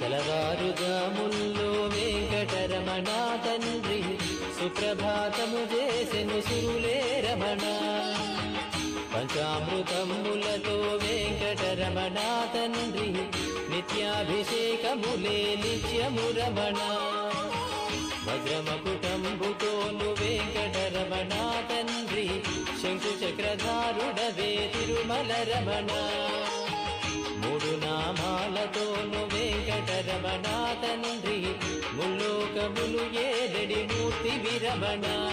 తెలవారుజాముల్లో వెంకటరమణ తండ్రి సుప్రభాతము చేసెను సురులే రమణ. పంచామృతములతో వెంకటరమణ తండ్రి నిత్యాభిషేకములే నిత్యము రమణ. వజ్రమకుటంబుతోను వెంకటరమణ తండ్రి శంకు చక్రధారుడవే తిరుమల రమణ. మూడు నామాలతోను వెంకటరమణ తండ్రి ముల్లోకములు ఏదడి మూర్తి విరమణ.